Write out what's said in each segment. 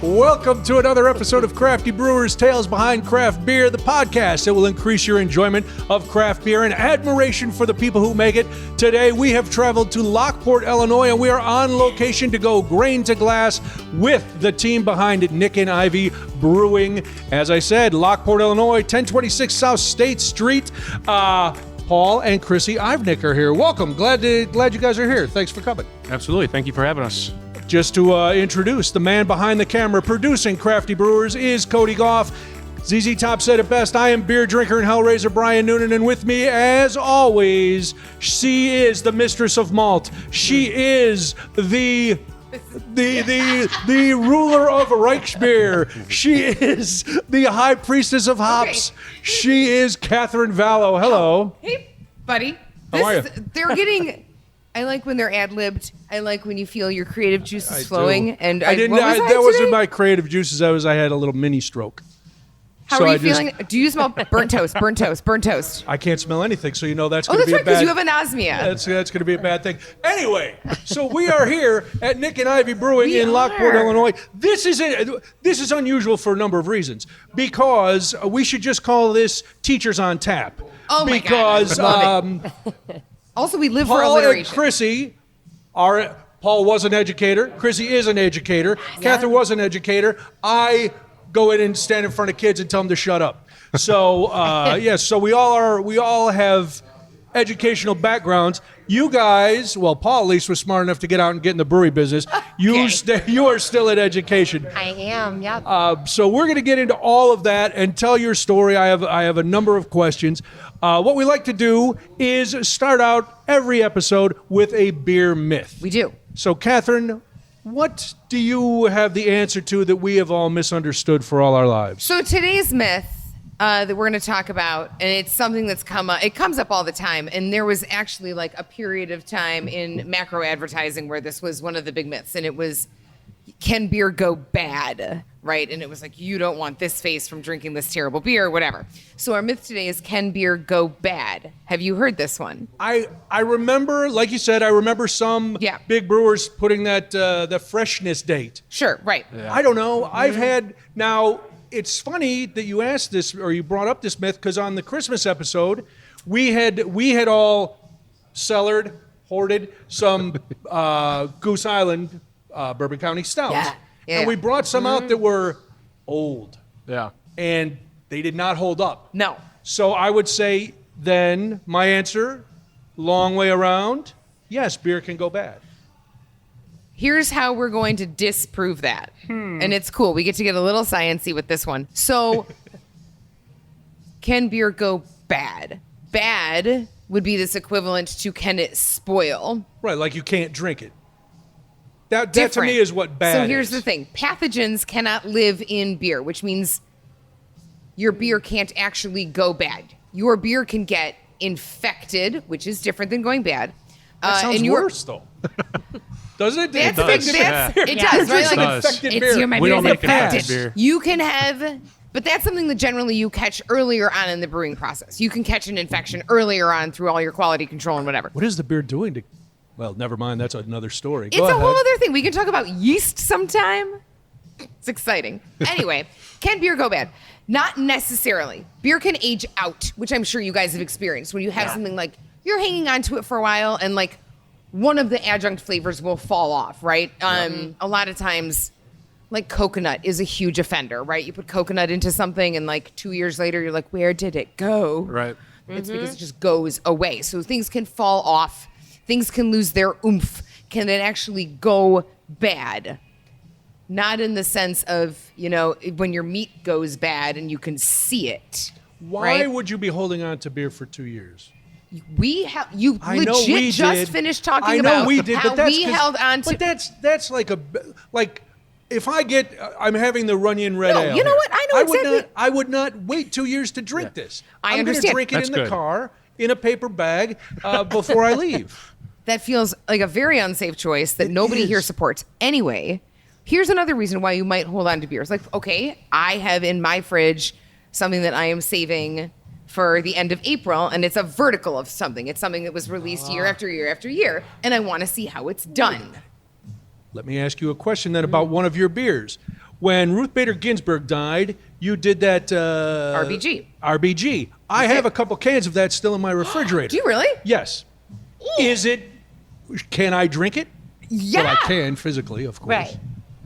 Welcome to another episode of Crafty Brewers Tales Behind Craft Beer, the podcast that will increase your enjoyment of craft beer and admiration for the people who make it. Today, we have traveled to Lockport, Illinois, and we are on location to go grain to glass with the team behind Nik Ivy Brewing. As I said, Lockport, Illinois, 1026 South State Street. Paul and Chrissy Ivnik are here. Welcome. Glad you guys are here. Thanks for coming. Absolutely. Thank you for having us. Just to introduce the man behind the camera producing Crafty Brewers is Cody Goff. ZZ Top said it best. I am beer drinker and hellraiser Brian Noonan, and with me, as always, she is the mistress of malt. She is the ruler of Reichsbeer. She is the high priestess of hops. Okay. She is Catherine Vallow. Hello. Hey, buddy. How are you? They're getting. I like when they're ad-libbed. I like when you feel your creative juices flowing. Do. And I didn't. That wasn't my creative juices. I had a little mini stroke. How are you feeling? Do you smell burnt toast? Burnt toast? Burnt toast? I can't smell anything, so you know that's going to be right, a bad. because you have anosmia. That's going to be a bad thing. Anyway, so we are here at Nik Ivy Brewing in Lockport, Illinois. This is unusual for a number of reasons, because we should just call this Teachers on Tap. Oh my because, God! Also, we live for Paul alliteration. and Chrissy are. Paul was an educator. Chrissy is an educator. Yeah. Catherine was an educator. I go in and stand in front of kids and tell them to shut up. So yes, so we all have educational backgrounds. You guys, well, Paul at least was smart enough to get out and get in the brewery business. You are still in education. I am. Yep. So we're going to get into all of that and tell your story. I have a number of questions. What we like to do is start out every episode with a beer myth. We do. So, Catherine, what do you have the answer to that we have all misunderstood for all our lives? So today's myth that we're going to talk about, and it's something that's it comes up all the time, and there was actually like a period of time in macro advertising where this was one of the big myths, and it was, can beer go bad, right? And it was like, you don't want this face from drinking this terrible beer or whatever. So our myth today is, can beer go bad? Have you heard this one? I remember, like you said, some big brewers putting that the freshness date. Sure, right. Yeah. I don't know. I've had, now, it's funny that you asked this, or you brought up this myth, because on the Christmas episode, we had all cellared, hoarded some Goose Island Bourbon County stouts. Yeah. And we brought some out that were old. Yeah. And they did not hold up. No. So I would say then my answer, long way around, yes, beer can go bad. Here's how we're going to disprove that. And it's cool. We get to get a little sciencey with this one. So can beer go bad? Bad would be this equivalent to, can it spoil? Right, like you can't drink it. That to me is what bad is. So here's the thing. Pathogens cannot live in beer, which means your beer can't actually go bad. Your beer can get infected, which is different than going bad. That sounds worse, though. Doesn't it? It does, right? Like infected beer. We don't make infected beer. You can have, but that's something that generally you catch earlier on in the brewing process. You can catch an infection earlier on through all your quality control and whatever. What is the beer doing to... Well, never mind. That's another story. It's a whole other thing. We can talk about yeast sometime. It's exciting. Anyway, can beer go bad? Not necessarily. Beer can age out, which I'm sure you guys have experienced. When you have something like, you're hanging on to it for a while, and like one of the adjunct flavors will fall off, right? A lot of times, like coconut is a huge offender, right? You put coconut into something, and like 2 years later, you're like, where did it go? Right. It's because it just goes away. So things can fall off. Things can lose their oomph. Can it actually go bad? Not in the sense of, when your meat goes bad and you can see it. Why would you be holding on to beer for 2 years? You legit just finished talking about how we held on to. But that's like if I'm having the Runyon Red Ale. You know what? I know exactly. I would not wait 2 years to drink this. I understand. I'm going to drink it in the car in a paper bag before I leave. That feels like a very unsafe choice that nobody here supports. Anyway, here's another reason why you might hold on to beers. Like, okay, I have in my fridge something that I am saving for the end of April, and it's a vertical of something. It's something that was released year after year after year, and I want to see how it's done. Let me ask you a question then about one of your beers. when Ruth Bader Ginsburg died, you did that RBG. RBG. I have a couple cans of that still in my refrigerator. Do you really? Yes. Can I drink it? Yeah. Well, I can physically, of course. Right.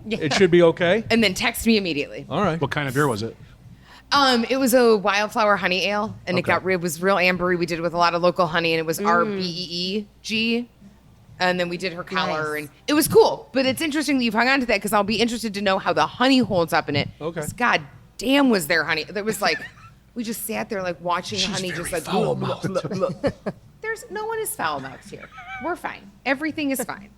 It should be okay. And then text me immediately. All right. What kind of beer was it? It was a wildflower honey ale, and Okay. it was real ambery. We did it with a lot of local honey, and it was RBEEG. And then we did her collar, Nice. and it was cool. But it's interesting that you've hung on to that because I'll be interested to know how the honey holds up in it. Okay. 'Cause God damn, was there honey? There was like, we just sat there like watching honey just like. There's no one is foul-mouthed here. We're fine. Everything is fine.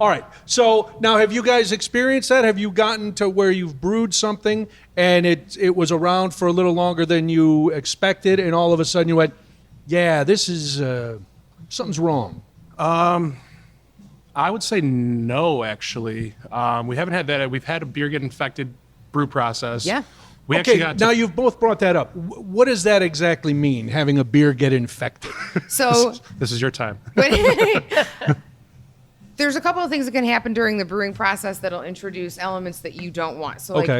All right. So now, have you guys experienced that? Have you gotten to where you've brewed something and it was around for a little longer than you expected, and all of a sudden you went, "Yeah, this is something's wrong." I would say no, actually. We haven't had that. We've had a beer get infected brew process. Yeah. We Okay. actually got to, Now you've both brought that up. What does that exactly mean? Having a beer get infected? So this is your time. there's a couple of things that can happen during the brewing process that'll introduce elements that you don't want. So like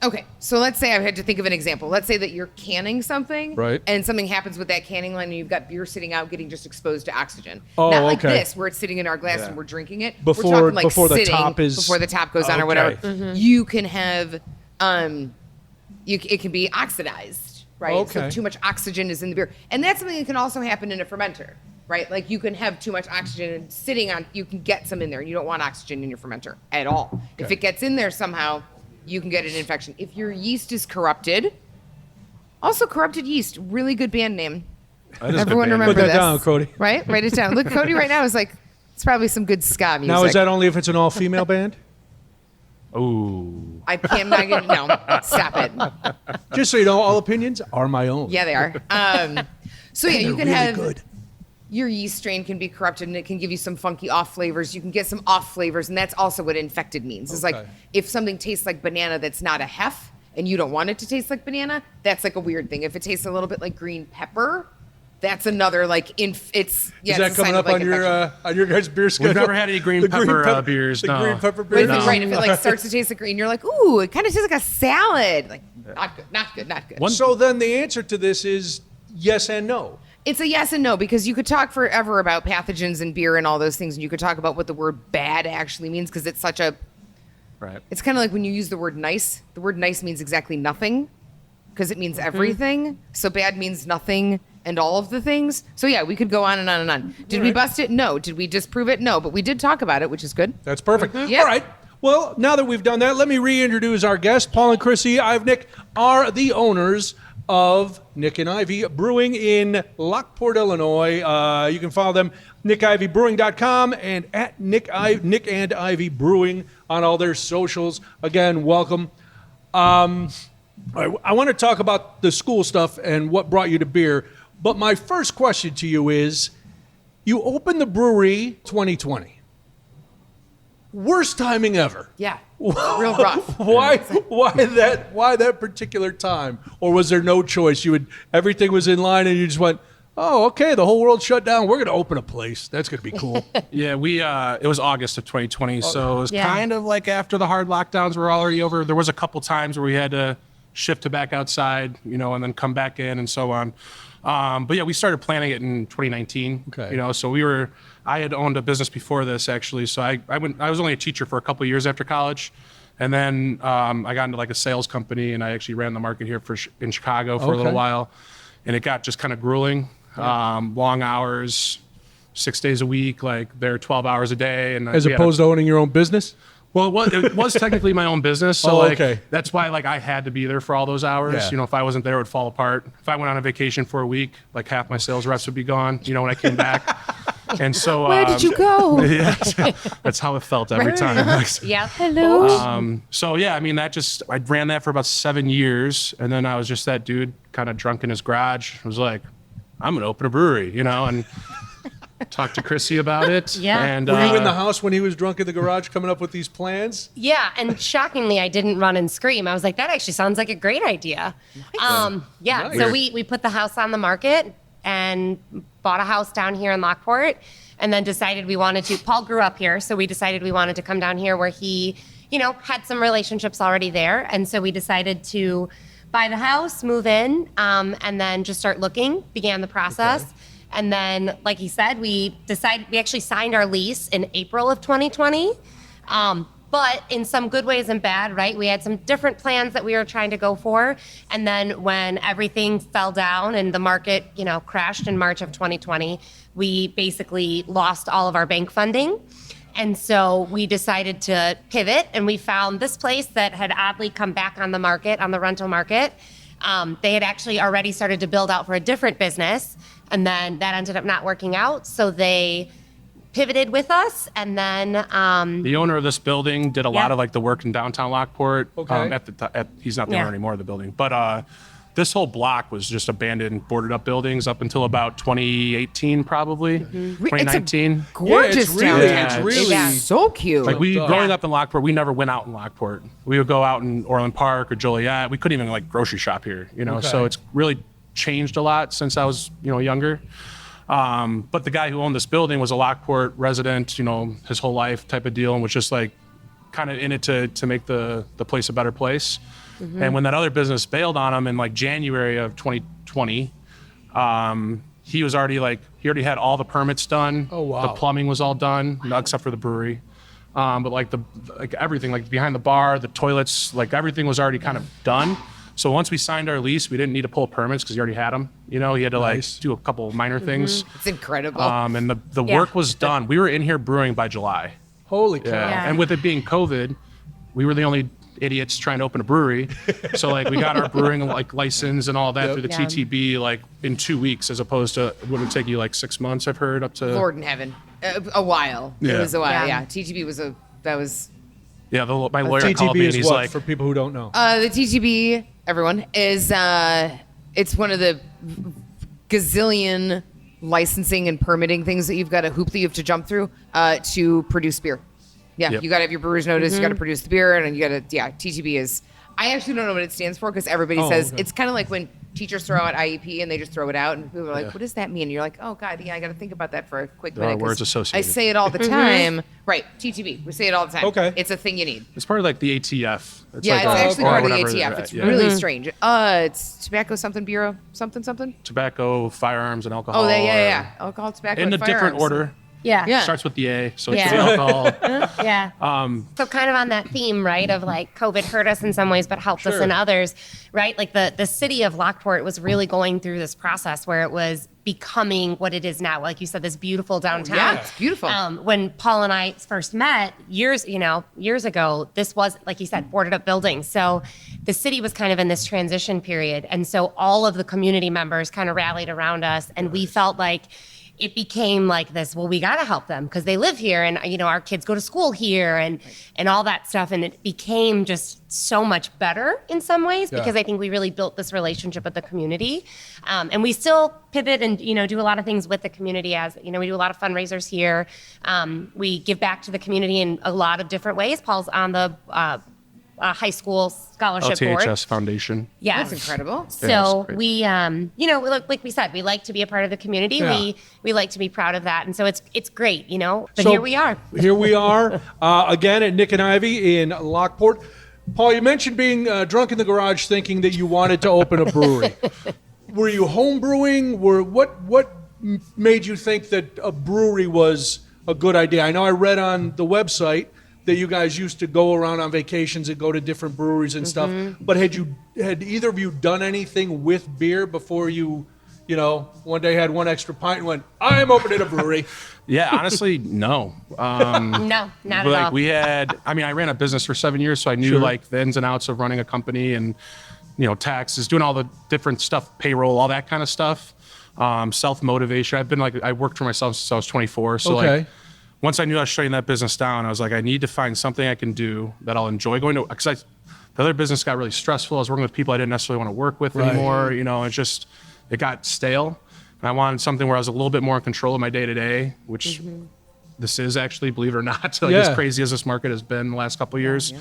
Okay. so let's say I had to think of an example. Let's say that you're canning something, Right. and something happens with that canning line, and you've got beer sitting out, getting just exposed to oxygen. Oh, Not like okay. this, where it's sitting in our glass and we're drinking it. Before- we're talking like before the sitting, top is- before the top goes on or Okay. whatever. You can have, it can be oxidized, right? Okay. So too much oxygen is in the beer, and that's something that can also happen in a fermenter. Right, like you can have too much oxygen sitting on. You can get some in there. You don't want oxygen in your fermenter at all. If Okay. it gets in there somehow, you can get an infection. If your yeast is corrupted, also corrupted yeast, really good band name. That is a Everyone good band. remember Put that this, down, Cody. Right, write it down. Look, Cody right now is like, it's probably some good ska music. Now, is that only if it's an all-female band? Ooh. I can't not get no. Stop it. Just so you know, all opinions are my own. Yeah, they are. So yeah, you can Really have. good. Your yeast strain can be corrupted and it can give you some funky off flavors. You can get some off flavors, and that's also what infected means. It's like Okay. if something tastes like banana that's not a hef and you don't want it to taste like banana, that's like a weird thing. If it tastes a little bit like green pepper, that's another like it's yeah. Is it's that a coming sign up of, like, on your guys' beer schedule? We've never had any green The pepper beers, The no. green pepper But beers. if it- right, if it like starts to taste like green, you're like, ooh, it kind of tastes like a salad. Like not good, not good, not good. So then the answer to this is yes and no. It's a yes and no, because you could talk forever about pathogens and beer and all those things, and you could talk about what the word bad actually means, because it's such a. Right. It's kind of like when you use the word nice. The word nice means exactly nothing, because it means everything. So bad means nothing and all of the things. So yeah, we could go on and on and on. Did we bust it? No. Did we disprove it? No. But we did talk about it, which is good. That's perfect. Yep. All right. Well, now that we've done that, let me reintroduce our guests. Paul and Chrissy Ivnik are the owners of Nik and Ivy Brewing in Lockport, Illinois. You can follow them, nikivybrewing.com and at Nik and Ivy Brewing on all their socials. Again, welcome. I want to talk about the school stuff and what brought you to beer. But my first question to you is, you opened the brewery 2020. Worst timing ever. Yeah. Real rough. Why that particular time? Or was there no choice? Everything was in line and you just went, "Oh, okay, the whole world shut down. We're going to open a place. That's going to be cool." Yeah, it was August of 2020, so it was Yeah. kind of like after the hard lockdowns were already over. There was a couple times where we had to shift to back outside, and then come back in and so on. But yeah, we started planning it in 2019. Okay. So I had owned a business before this actually. So I was only a teacher for a couple of years after college. And then I got into like a sales company, and I actually ran the market here in Chicago for a little Okay. while. And it got just kind of grueling, long hours, 6 days a week, like they're 12 hours a day. And As opposed to owning your own business? well, it was technically my own business, so okay. that's why I had to be there for all those hours. Yeah. If I wasn't there, it would fall apart. If I went on a vacation for a week, like half my sales reps would be gone. When I came back, and so Where did you go? Yeah, that's how it felt every time. Yeah. Hello. So yeah, I ran that for about 7 years, and then I was just that dude, kind of drunk in his garage. I was like, I'm gonna open a brewery, and talked to Chrissy about it. Yeah. And Were you in the house when he was drunk in the garage coming up with these plans? Yeah, and shockingly, I didn't run and scream. I was like, that actually sounds like a great idea. Yeah, Nice. so we put the house on the market and bought a house down here in Lockport. and then decided we wanted to. Paul grew up here, so we decided we wanted to come down here where he, had some relationships already there. And so we decided to buy the house, move in, and then just start looking, began the process. Okay. And then, like he said, we actually signed our lease in April of 2020. But in some good ways and bad, right? We had some different plans that we were trying to go for. And then when everything fell down and the market, crashed in March of 2020, we basically lost all of our bank funding. And so we decided to pivot, and we found this place that had oddly come back on the market, on the rental market. They had actually already started to build out for a different business, and then that ended up not working out. So they pivoted with us, and then the owner of this building did a lot of like the work in downtown Lockport. Okay. He's not the owner anymore of the building, but this whole block was just abandoned, boarded up buildings up until about 2018, probably 2019. Gorgeous downtown. It's really so cute. Like growing up in Lockport, we never went out in Lockport. We would go out in Orland Park or Joliet. We couldn't even like grocery shop here, Okay. So it's really changed a lot since I was, younger. But the guy who owned this building was a Lockport resident, his whole life type of deal, and was just like kind of in it to make the place a better place. Mm-hmm. And when that other business bailed on him in like January of 2020, he already had all the permits done. Oh, wow. The plumbing was all done, except for the brewery. But like everything, like behind the bar, the toilets, like everything was already kind of done. So once we signed our lease, we didn't need to pull permits because he already had them. He had to like do a couple minor things. It's incredible. And the work was done. We were in here brewing by July. Holy cow. Yeah. And with it being COVID, we were the only idiots trying to open a brewery. So like we got our brewing like license and all that through the TTB like in 2 weeks, as opposed to it would take you like 6 months, I've heard, up to Lord in heaven. A while. Yeah. It was a while. Yeah. Yeah. TTB was my lawyer called me TTB and is he's what, like, for people who don't know? The TTB, everyone, is it's one of the gazillion licensing and permitting things that you've got to jump through to produce beer. Yeah, Yep. you got to have your brewer's notice, you got to produce the beer, and you got to, TTB is, I actually don't know what it stands for because everybody says, okay. it's kind of like when teachers throw out IEP and they just throw it out and people are like, what does that mean? And you're like, oh God, I got to think about that for a quick There are minute. 'cause words associated. I say it all the time. Right, TTB, we say it all the time. Okay. It's a thing you need. it's part of like the ATF. It's Yeah, like, it's actually or part of the whatever ATF. they're It's at, really strange. It's tobacco something bureau something. tobacco, firearms, and alcohol. Oh, yeah. Alcohol, tobacco, In and a different firearms. order. Yeah. Starts with the A, so it's Yeah. the alcohol. Yeah. So kind of on that theme, right, of like COVID hurt us in some ways, but helped us in others, right? Like the city of Lockport was really going through this process where it was becoming what it is now. Like you said, this beautiful downtown. Yeah, it's beautiful. When Paul and I first met years ago, this was, like you said, boarded up buildings. So the city was kind of in this transition period. And so all of the community members kind of rallied around us, and we felt like it became like this, well, we got to help them because they live here and, our kids go to school here and all that stuff. And it became just so much better in some ways because I think we really built this relationship with the community. And we still pivot and, do a lot of things with the community as, we do a lot of fundraisers here. We give back to the community in a lot of different ways. Paul's on the high school scholarship board. LTHS Foundation. Yeah. That's incredible. So great. we, like we said, we like to be a part of the community. Yeah. We like to be proud of that. And so it's great, But So, here we are. Here we are, again at Nik and Ivy in Lockport. Paul, you mentioned being drunk in the garage thinking that you wanted to open a brewery. Were you home brewing? What made you think that a brewery was a good idea? I know I read on the website that you guys used to go around on vacations and go to different breweries and stuff. But had either of you done anything with beer before you one day had one extra pint and went, I'm opening a brewery? Yeah, honestly, no. No, not at Like all. I ran a business for 7 years, so I knew like the ins and outs of running a company and, taxes, doing all the different stuff, payroll, all that kind of stuff. Self-motivation. I worked for myself since I was 24. So Okay. once I knew I was shutting that business down, I was like, I need to find something I can do that I'll enjoy going to, because the other business got really stressful. I was working with people I didn't necessarily want to work with anymore. It got stale. And I wanted something where I was a little bit more in control of my day to day, which this is actually, believe it or not, as crazy as this market has been the last couple of years.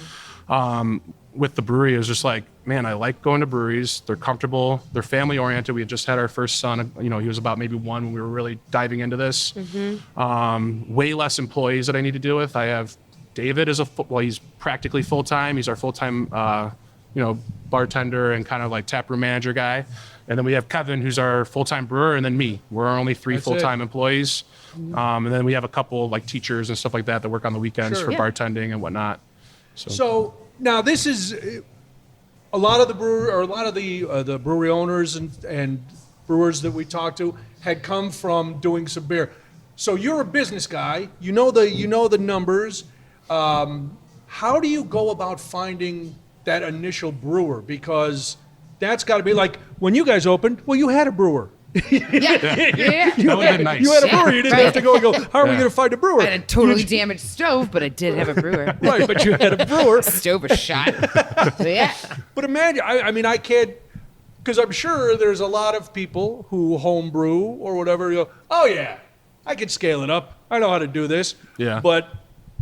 with the brewery is just like, man, I like going to breweries. They're comfortable. They're family oriented. We had just had our first son. You know, he was about maybe 1 when we were really diving into this. Way less employees that I need to deal with. I have David is he's practically full time. He's our full time, bartender and kind of like taproom manager guy. And then we have Kevin, who's our full time brewer, and then me. We're only 3 full time employees. And then we have a couple like teachers and stuff like that work on the weekends for bartending and whatnot. So now this is a lot of the the brewery owners and brewers that we talked to had come from doing some beer. So you're a business guy. You know the numbers. How do you go about finding that initial brewer? Because that's got to be like when you guys opened. Well, you had a brewer. Yeah. That would have been nice. You had a brewer. You didn't have to go and go, how are we going to find a brewer? I had a totally damaged stove, but I did have a brewer. Right, but you had a brewer. Stove was shot. So, yeah. But imagine, I mean, I can't, because I'm sure there's a lot of people who homebrew or whatever, you go, oh yeah, I can scale it up. I know how to do this. Yeah. But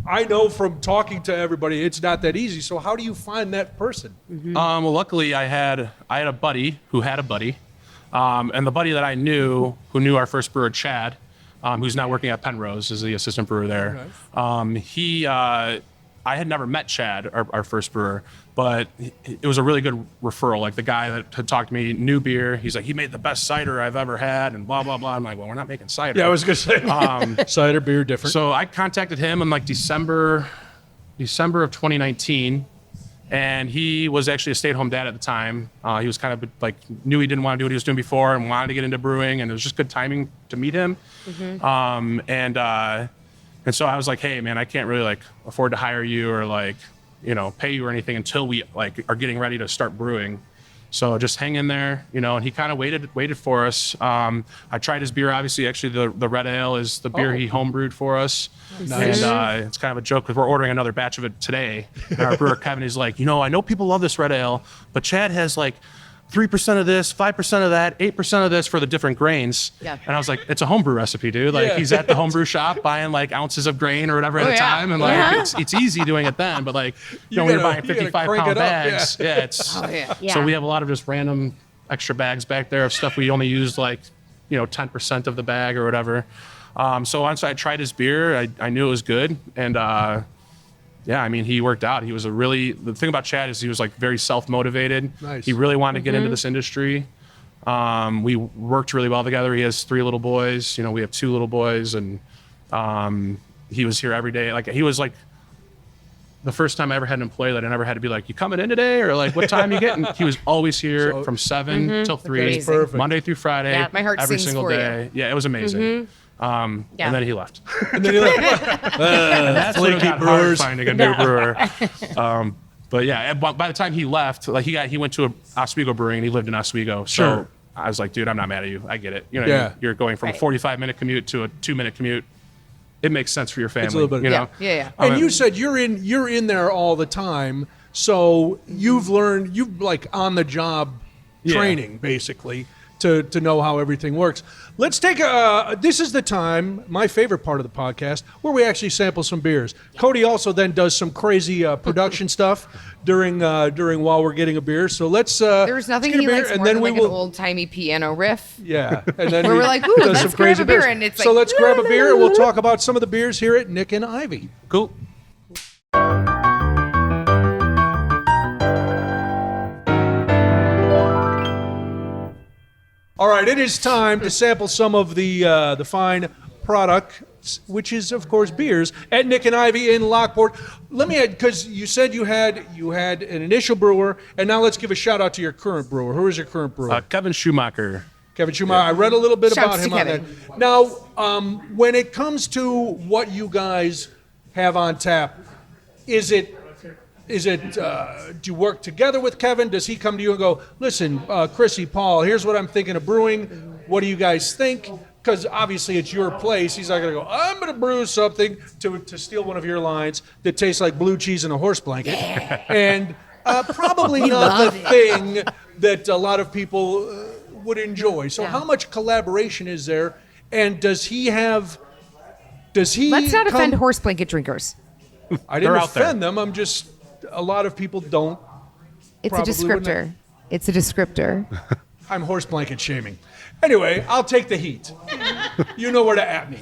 I know from talking to everybody, it's not that easy. So how do you find that person? Well, luckily I had a buddy who had a buddy. And the buddy that I knew, who knew our first brewer, Chad, who's now working at Penrose, is the assistant brewer there. Nice. I had never met Chad, our first brewer, but it was a really good referral. Like the guy that had talked to me knew beer. He's like, he made the best cider I've ever had, and blah, blah, blah. I'm like, well, we're not making cider. Yeah, I was going to say, cider, beer, different. So I contacted him in like December of 2019. And he was actually a stay-at-home dad at the time. He was kind of like, knew he didn't want to do what he was doing before and wanted to get into brewing. And it was just good timing to meet him. And so I was like, hey, man, I can't really like afford to hire you or like, pay you or anything until we like are getting ready to start brewing. So just hang in there, and he kind of waited for us. I tried his beer, obviously. Actually, the red ale is the beer he homebrewed for us. Nice. And it's kind of a joke because we're ordering another batch of it today. And our brewer, Kevin, is like, I know people love this red ale, but Chad has like 3% of this, 5% of that, 8% of this for the different grains. Yeah. And I was like, it's a homebrew recipe, dude. Like he's at the homebrew shop buying like ounces of grain or whatever at a time. And like, it's easy doing it then, but like, when you're buying 55-pound bags, so we have a lot of just random extra bags back there of stuff we only used like, 10% of the bag or whatever. So once I tried his beer, I knew it was good. And, I mean, he worked out. He was the thing about Chad is he was like very self-motivated. Nice. He really wanted to get into this industry. We worked really well together. He has 3 little boys. We have 2 little boys, and he was here every day. Like he was like the first time I ever had an employee that I never had to be like, you coming in today? Or like, what time you getting? He was always here from 7 till 3, Monday through Friday, my heart every sings single for day. you. Yeah, it was amazing. And then he left. And that's when it got hard finding a new brewer. But yeah, by the time he left, like he went to Oswego Brewing and he lived in Oswego. So I was like, dude, I'm not mad at you. I get it. You're going from a 45-minute commute to a 2-minute commute. It makes sense for your family. It's a little bit, Yeah. And you said you're in there all the time, so you've like on the job training basically to know how everything works. Let's take this is the time, my favorite part of the podcast, where we actually sample some beers. Cody also then does some crazy production stuff during while we're getting a beer. So let's There's nothing he likes and more then than we like will, an old-timey piano riff. Yeah. And then Where we're like, ooh, does let's some crazy grab a beer, beers. and it's so like, let's grab a beer and we'll talk about some of the beers here at Nik and Ivy. Cool. All right, it is time to sample some of the fine product, which is of course beers at Nik and Ivy in Lockport. Let me add, because you said you had an initial brewer, and now let's give a shout out to your current brewer. Who is your current brewer? Kevin Schumacher. Kevin Schumacher. I read a little bit about Shouts him to on Kevin. that. Now, when it comes to what you guys have on tap, is it do you work together with Kevin? Does he come to you and go, listen, Chrissy, Paul, here's what I'm thinking of brewing. What do you guys think? Because obviously it's your place. He's not going to go, I'm going to brew something to steal one of your lines that tastes like blue cheese in a horse blanket. And probably not the thing that a lot of people would enjoy. So how much collaboration is there? And does he Let's not offend horse blanket drinkers. I didn't They're out there. offend them. I'm just, a lot of people don't It's a probably wouldn't it? descriptor. It's a descriptor. I'm horse blanket shaming. Anyway, I'll take the heat. You know where to at me.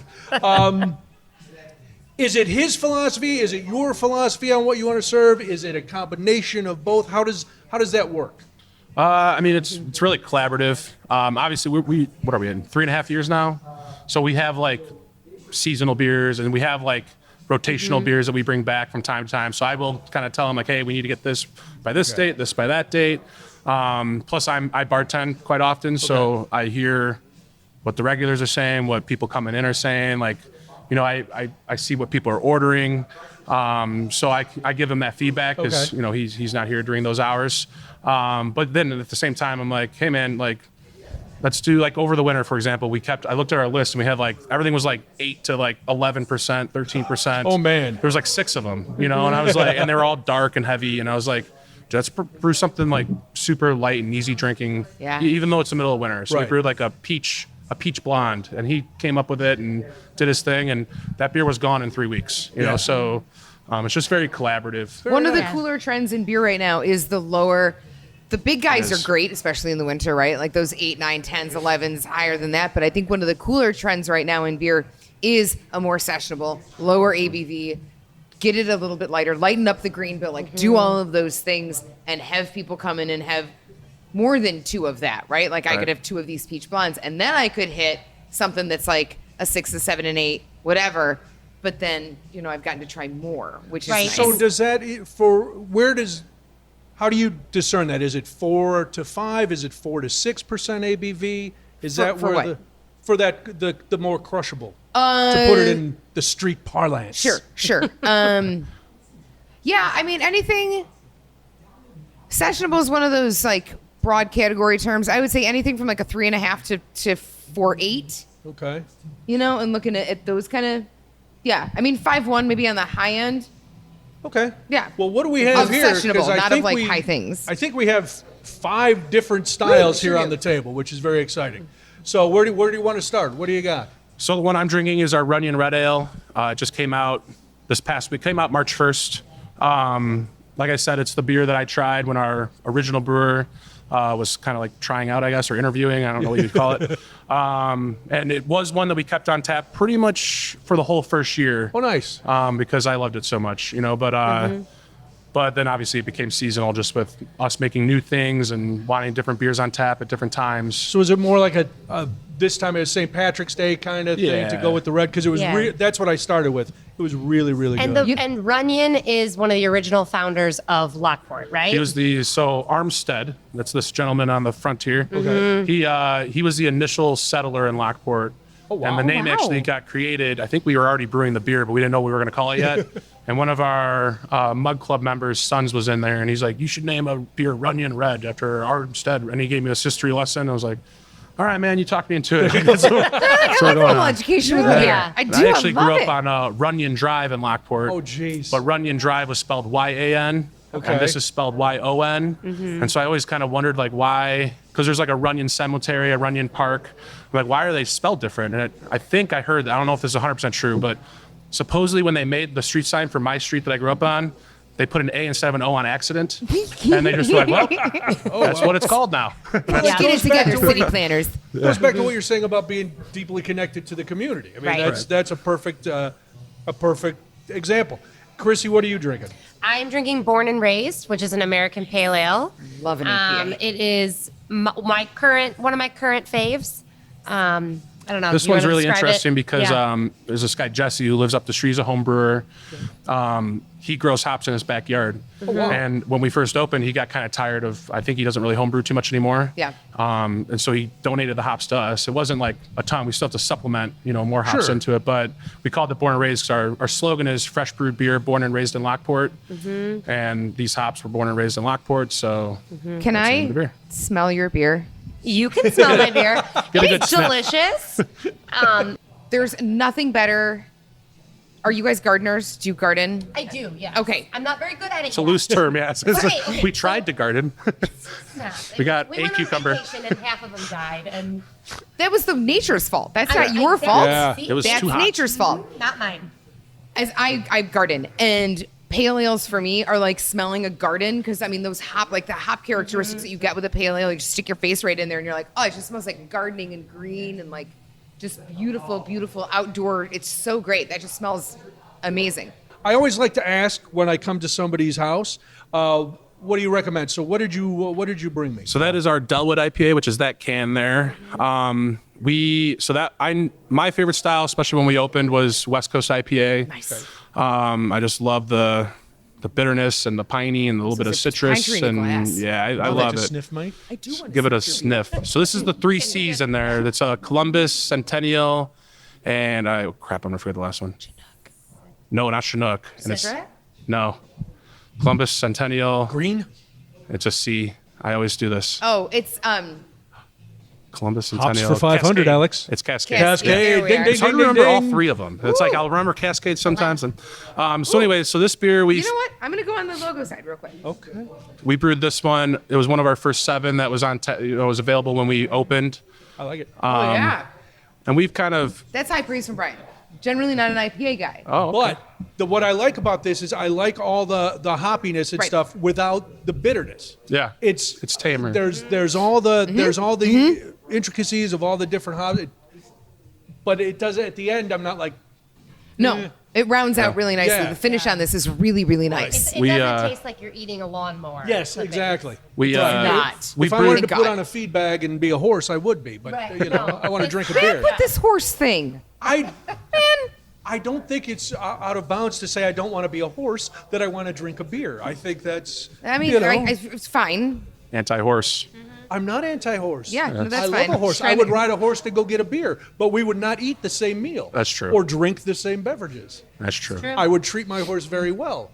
Is it his philosophy? Is it your philosophy on what you want to serve? Is it a combination of both? How does that work? I mean, it's really collaborative. Obviously, we what are we in 3.5 years now? So we have like seasonal beers, and we have like rotational beers that we bring back from time to time. So I will kind of tell them like, hey, we need to get this by this date, this by that date. Plus, I bartend quite often, so I hear what the regulars are saying, what people coming in are saying. Like, you know, I see what people are ordering. So I give him that feedback because you know he's not here during those hours. But then at the same time, I'm like, hey man, like let's do like over the winter, for example. I looked at our list and we had like everything was like 8 to like 11%, 13%. Oh man, there was like 6 of them, you know, and I was like, and they were all dark and heavy, and I was like, let's brew something like super light and easy drinking, even though it's the middle of winter. So we brewed like a peach blonde, and he came up with it and did his thing, and that beer was gone in 3 weeks, you know, so it's just very collaborative. One of the cooler trends in beer right now is the big guys are great, especially in the winter, right? Like those 8, 9, 10s, 11s, higher than that. But I think one of the cooler trends right now in beer is a more sessionable, lower ABV, get it a little bit lighter, lighten up the green bill, like do all of those things and have people come in and have more than 2 of that, right? Like I could have 2 of these peach blondes, and then I could hit something that's like a 6, a 7, and 8, whatever. But then, you know, I've gotten to try more, which is nice. So does that how do you discern that? Is it 4 to 5? Is it 4 to 6% ABV? Is that for where what? the more crushable? To put it in the street parlance. Sure. Yeah, I mean, anything sessionable is one of those like broad category terms. I would say anything from like a 3.5 to 4.8. Okay. You know, and looking at those kind of, I mean, 5.1 maybe on the high end. Okay. Yeah. Well, what do we have here? Sessionable, not of like high things. I think we have 5 different styles here on the table, which is very exciting. So where do you want to start? What do you got? So the one I'm drinking is our Runyon Red Ale. It just came out this past week. Came out March 1st. Like I said, it's the beer that I tried when our original brewer was kind of like trying out, I guess, or interviewing. I don't know what you'd call it. And it was one that we kept on tap pretty much for the whole first year. Oh, nice. Because I loved it so much, you know. But then obviously it became seasonal, just with us making new things and wanting different beers on tap at different times. So is it more like a this time it was St. Patrick's Day kind of thing to go with the red? Because it was that's what I started with. It was really, really good. And Runyon is one of the original founders of Lockport, right? He was Armstead. That's this gentleman on the front here. Okay. He was the initial settler in Lockport. Oh, wow. And the name actually got created. I think we were already brewing the beer, but we didn't know what we were going to call it yet. And one of our Mug Club members' sons was in there, and he's like, "You should name a beer Runyon Red after Armstead." And he gave me a history lesson. I was like, "All right, man, you talked me into it." That's a little education with beer. I actually grew up on Runyon Drive in Lockport. Oh, jeez. But Runyon Drive was spelled Y-A-N. Okay. And this is spelled Y-O-N. And so I always kind of wondered, like, why, because there's like a Runyon Cemetery, a Runyon Park. I'm like, why are they spelled different? And I think I heard, I don't know if this is 100% true, but supposedly when they made the street sign for my street that I grew up on, they put an A instead of an O on accident. And they just were like, well, that's what it's called now. Get it together, city planners. It goes back to what you're saying about being deeply connected to the community. I mean, that's a perfect example. Chrissy, what are you drinking? I'm drinking Born and Raised, which is an American pale ale. Love an IPA. It is one of my current faves. I don't know. This one's really interesting because there's this guy, Jesse, who lives up the street. He's a home brewer. He grows hops in his backyard. Oh, wow. And when we first opened, he got kind of tired of, I think he doesn't really homebrew too much anymore. Yeah. And so he donated the hops to us. It wasn't like a ton. We still have to supplement, more hops into it. But we called it Born and Raised because our slogan is fresh brewed beer, born and raised in Lockport. And these hops were born and raised in Lockport. So Can I smell your beer? You can smell my beer. It's delicious. There's nothing better. Are you guys gardeners? Do you garden? I do, yeah. Okay. I'm not very good at it. It's a loose term, yes. Okay. We tried to garden. We got a cucumber. And half of them died. And that was the nature's fault. That's not your fault. Yeah, it was That's too hot. nature's fault. Not mine. As I garden, and pale ales for me are like smelling a garden because I mean those hop like the hop characteristics that you get with a pale ale, you just stick your face right in there and you're like, oh, it just smells like gardening and green and like just beautiful outdoor. It's so great. That just smells amazing. I always like to ask when I come to somebody's house, what do you recommend? So what did you bring me? So that is our Delwood IPA, which is that can there. My favorite style, especially when we opened, was West Coast IPA. Nice. I just love the bitterness and the piney and a little bit of it's pine citrus, tree in a and glass. yeah, I I'd like love to it. sniff, Mike. I do want to Give it a sniff. So this is the 3 C's in there. That's a Columbus, Centennial, and I'm gonna forget the last one. No, not Chinook. And Cigarette? No, Columbus, Centennial. Green? It's a C. I always do this. Oh, it's Columbus, Hops Centennial. for 500, Cascade. Alex. It's Cascade. Cascade. There we Ding, are. ding, It's hard ding, to ding, remember all ding. 3 of them. It's like I'll remember Cascade sometimes. And so anyway, so this beer you know what? I'm gonna go on the logo side real quick. Okay. we brewed this one. It was one of our first 7 that was was available when we opened, I like it. Oh yeah. and we've kind of That's high praise from Brian. Generally not an IPA guy. okay. But what I like about this is I like all the hoppiness and Right. stuff without the bitterness. Yeah, It's tamer. There's all the intricacies of all the different hops, but it doesn't. At the end, I'm not like No. It rounds out really nicely. Yeah. The finish on this is really, really nice. It We, doesn't taste like you're eating a lawnmower. yes, with it. exactly. we not. we If I brewed. wanted to Thank put God. on a feed bag and be a horse, I would be. But Right. you know, No. I want to drink a Man, beer. put this horse thing. I don't think it's out of bounds to say I don't want to be a horse, that I want to drink a beer. I think that's. I mean, you know, it's fine. Anti-horse. I'm not anti-horse. Yeah, no, that's I fine. love a horse. Try I would to- ride a horse to go get a beer, but we would not eat the same meal. That's true. Or drink the same beverages. That's true. True. I would treat my horse very well,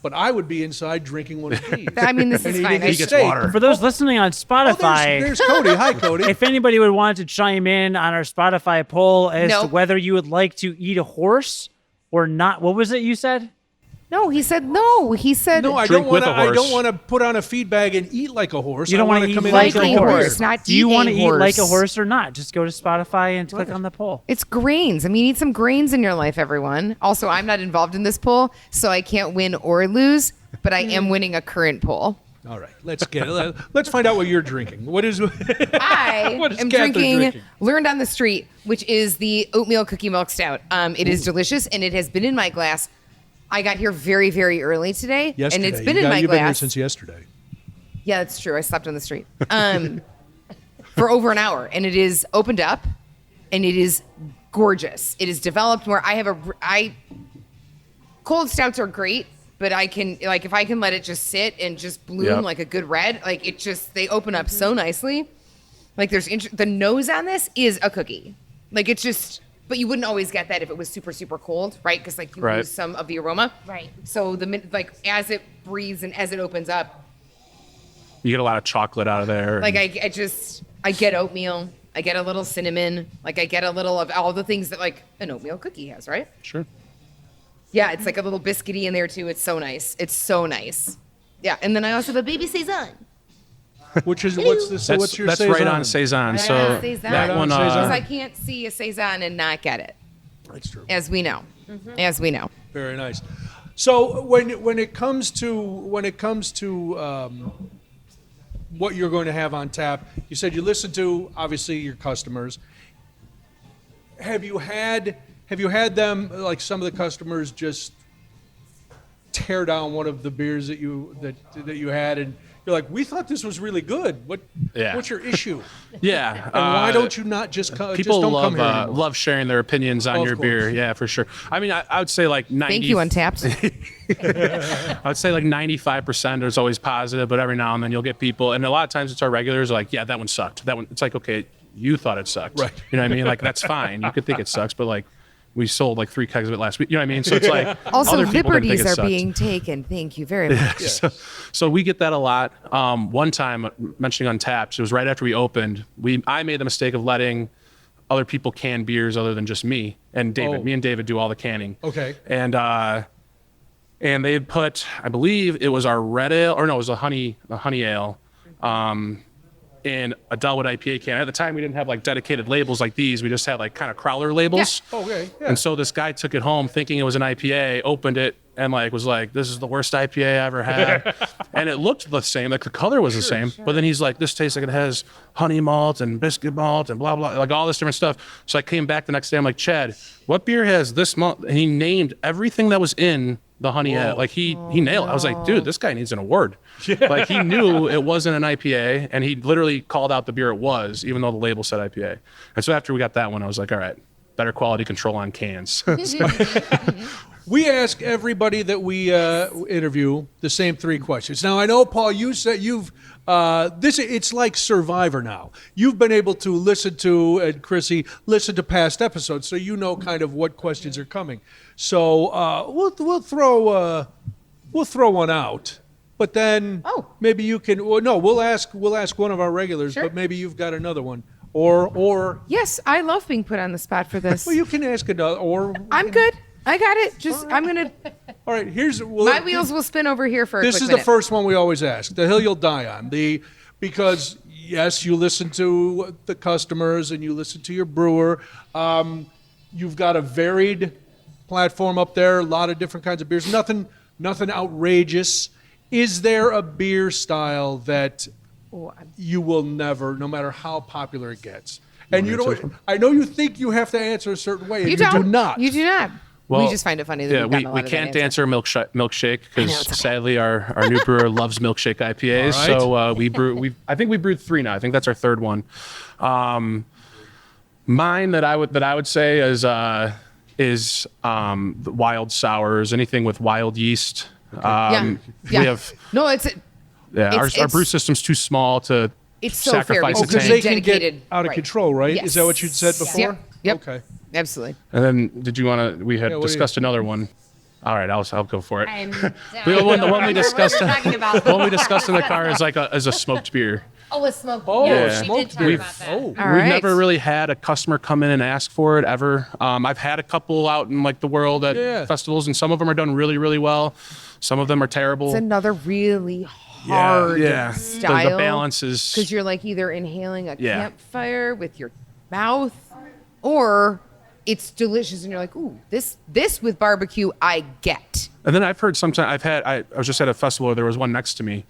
but I would be inside drinking one of these. I mean, this and is eating fine. a He gets steak. water. For those listening on Oh, Spotify, there's Cody. Hi, Cody. if anybody would want to chime in on our Spotify poll as to Nope. whether you would like to eat a horse or not, what was it you said? No, he said no. He said No, I Drink don't want to. with a I horse. don't want to put on a feed bag and eat like a horse. You don't I want wanna to eat come in like and a drink horse. horse, not Do you eat want a to eat like a horse. horse or not? Just go to Spotify and click on the poll. it's grains. I mean, you need some grains in your life, everyone. Also, I'm not involved in this poll, so I can't win or lose, but I am winning a current poll. All right, let's find out what you're drinking. What is? I What is am Catherine drinking Learned on the Street, which is the oatmeal cookie milk stout. It is delicious, and it has been in my glass. I got here very, very early today, Yesterday. and it's been in my You've been here glass. since yesterday. Yeah, that's true. I slept on the street for over an hour, and it is opened up, and it is gorgeous. It is developed where cold stouts are great, but I can if I can let it just sit and just bloom Yep. like a good red, they open up so nicely. Like the nose on this is a cookie. Like it's just, but you wouldn't always get that if it was super, super cold, right? Because you Right. lose some of the aroma. Right. So as it breathes and as it opens up, You get a lot of chocolate out of there. like I get oatmeal, I get a little cinnamon, I get a little of all the things that an oatmeal cookie has, right? Sure. Yeah, it's like a little biscuity in there too. It's so nice. It's so nice. Yeah, and then I also have a baby Saison. Which is what's this? So what's your That's saison? right on Saison. So Right on Saison. that Right one, on Saison. Because I can't see a Saison and not get it, That's true. as we know. As we know. Very nice. So when it comes to what you're going to have on tap, you said you listen to obviously your customers. Have you had them, like some of the customers, just tear down one of the beers that you had, and you're like, we thought this was really good. Yeah. What's your issue? Yeah. And why don't you not just come? People just don't love come here anymore? love sharing their opinions on Of your course. beer. Yeah, for sure. I mean, I would say like 90. Thank you, Untapped. I would say like 95% is always positive, but every now and then you'll get people, and a lot of times it's our regulars are like, yeah, that one sucked. That one, it's like, okay, you thought it sucked. Right. You know what I mean? Like, that's fine. You could think it sucks, but like, we sold like 3 kegs of it last week. You know what I mean? So it's like, Also, other people didn't think liberties it are sucked. being taken. Thank you very much. So we get that a lot. One time, mentioning Untapped, it was right after we opened. I made the mistake of letting other people can beers other than just me and David. Oh. Me and David do all the canning. Okay. And they had put, I believe it was our red ale, or no, it was a honey ale, in a Delwood IPA can. At the time, we didn't have like dedicated labels like these. We just had like kind of crowler labels. Okay. Yeah. And so this guy took it home thinking it was an IPA, opened it, and like was like, this is the worst IPA I ever had. And it looked the same, like the color was the same. But then he's like, this tastes like it has honey malt and biscuit malt and blah, blah, like all this different stuff. So I came back the next day, I'm like, Chad, what beer has this malt? And he named everything that was in the honey hat. Like he nailed it. I was like, dude, this guy needs an award. Like he knew it wasn't an IPA, and he literally called out the beer it was, even though the label said IPA. And so after we got that one, I was like, all right, better quality control on cans. We ask everybody that we interview the same 3 questions. Now, I know, Paul, you said you've it's like Survivor now. You've been able to listen to, and Chrissy, listen to past episodes, so you know kind of what questions are coming. So we'll throw one out, but then maybe you can. Well, no, we'll ask one of our regulars, but maybe you've got another one, or Yes, I love being put on the spot for this. well, you can ask another, or I'm good. I got it. Just I'm gonna. all right. Here's My wheels will spin over here for a This quick is minute. the first one we always ask. The hill you'll die on. Because yes, you listen to the customers and you listen to your brewer. You've got a varied platform up there. A lot of different kinds of beers. Nothing outrageous. Is there a beer style that you will never, no matter how popular it gets? And you don't. I know you think you have to answer a certain way. And you do not. You do not. Well, we just find it funny that we've gotten a lot we of can't that answer milkshake because it's okay. sadly our new brewer loves milkshake IPAs. All right. So we brew. I think we brewed 3 now. I think that's our 3rd one. Mine that I would say is the wild sours, anything with wild yeast. We have our brew system's too small to It's so fair sacrifice because a Because tank. they can get dedicated- out of right. control, right? Yes. Is that what you said before? Yep. Okay. Absolutely. And then did you want to? We had what do you- discussed another one. All right, I'll go for it. I'm The one we discussed. What we're talking about. The one we discussed in the car is like a smoked beer. Oh, a smoked. Oh, yeah, we smoked did talk beer. about that. Oh. All We've right. never really had a customer come in and ask for it ever. I've had a couple out in like the world at festivals, and some of them are done really, really well. Some of them are terrible. It's another really hard The style. balance is Because you're like either inhaling a Yeah. campfire with your mouth, or it's delicious and you're like, ooh, this with barbecue I get. And then I've heard sometimes I was just at a festival where there was one next to me,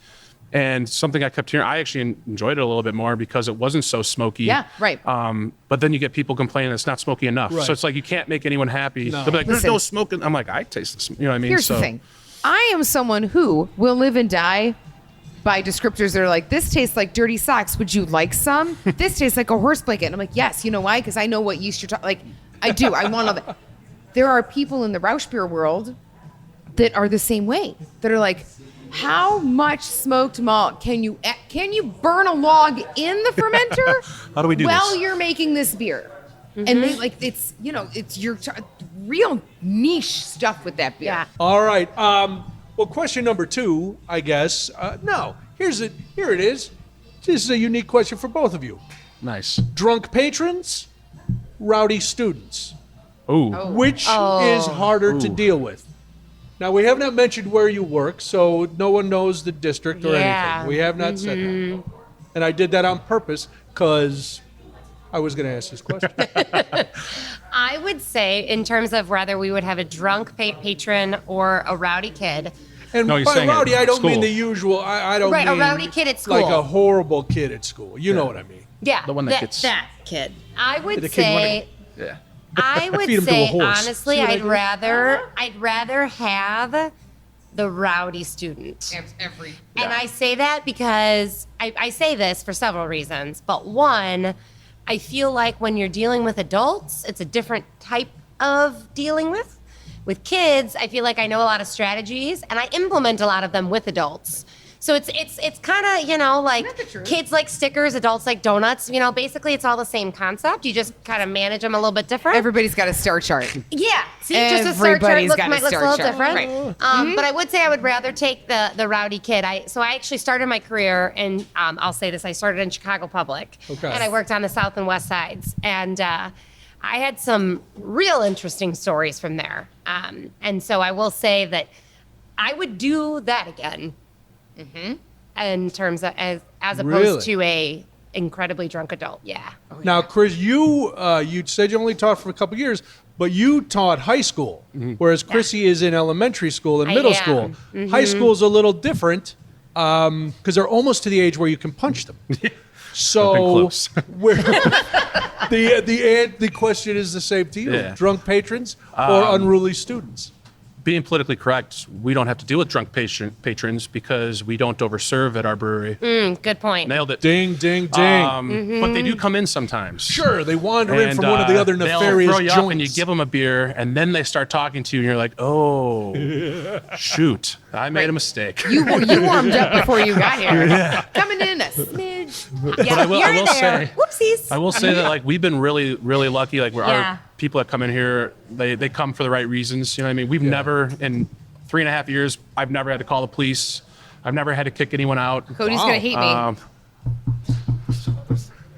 and something I kept hearing. I actually enjoyed it a little bit more because it wasn't so smoky. Yeah, right. But then you get people complaining it's not smoky enough. Right. So it's like you can't make anyone happy. No. They'll be like, "There's Listen. no smoking." I'm like, I taste this. You know what I mean? Here's the thing. I am someone who will live and die by descriptors that are like, this tastes like dirty socks. Would you like some? This tastes like a horse blanket. And I'm like, yes. You know why? Because I know what yeast you're talking. Like, I do. I want all that. There are people in the Rausch beer world that are the same way. That are like, how much smoked malt can you burn a log in the fermenter? How do we do while this? you're making this beer? And they like it's it's your real niche stuff with that beer. Yeah. All right. Well, question number 2, I guess. No, here it is. This is a unique question for both of you. Nice. Drunk patrons, rowdy students. Ooh. Which is harder to deal with? Now, we have not mentioned where you work, so no one knows the district or Yeah. anything. We have not said that. And I did that on purpose because I was going to ask this question. I would say, in terms of whether we would have a drunk patron or a rowdy kid. And No, you're by saying rowdy, at I don't mean school. the usual. I don't Right, a mean rowdy kid at like school. a horrible kid at school. You know what I mean? Yeah, The one that gets- that kid. I would The kid say. Yeah. I would Feed him to a say horse. honestly, See what I I'd rather have the rowdy student. And I say that because I say this for several reasons. But one, I feel like when you're dealing with adults, it's a different type of dealing with. With kids, I feel like I know a lot of strategies and I implement a lot of them with adults. So it's kind of, like kids like stickers, adults like donuts. Basically it's all the same concept. You just kind of manage them a little bit different. Everybody's got a star chart. Yeah. See, just a star chart Everybody's look, got a might look a star little chart. different. Right. But I would say I would rather take the rowdy kid. So I actually started my career in, I'll say this, I started in Chicago Public. Okay. And I worked on the South and West Sides. And I had some real interesting stories from there. And so I will say that I would do that again. In terms of as opposed to a incredibly drunk adult. Yeah. Now, Chris, you said you only taught for a couple years, but you taught high school, whereas Chrissy is in elementary school and middle am. school. High school is a little different because they're almost to the age where you can punch them. So close. the question is the same to you: drunk patrons or unruly students? Being politically correct, we don't have to deal with drunk patrons because we don't overserve at our brewery. Good point. Nailed it. Ding, ding, ding. But they do come in sometimes. Sure, they wander in from one of the other they'll nefarious throw you joints. up and you give them a beer, and then they start talking to you, and you're like, "Oh, shoot, I made a mistake." You warmed up before you got here. Coming in a smidge. Yeah, I will you're there. say- Whoopsies. I will say that like we've been really, really lucky. Like Yeah. our people that come in here, they come for the right reasons. You know what I mean? We've never in 3.5 years, I've never had to call the police. I've never had to kick anyone out. Cody's gonna hate me. Um,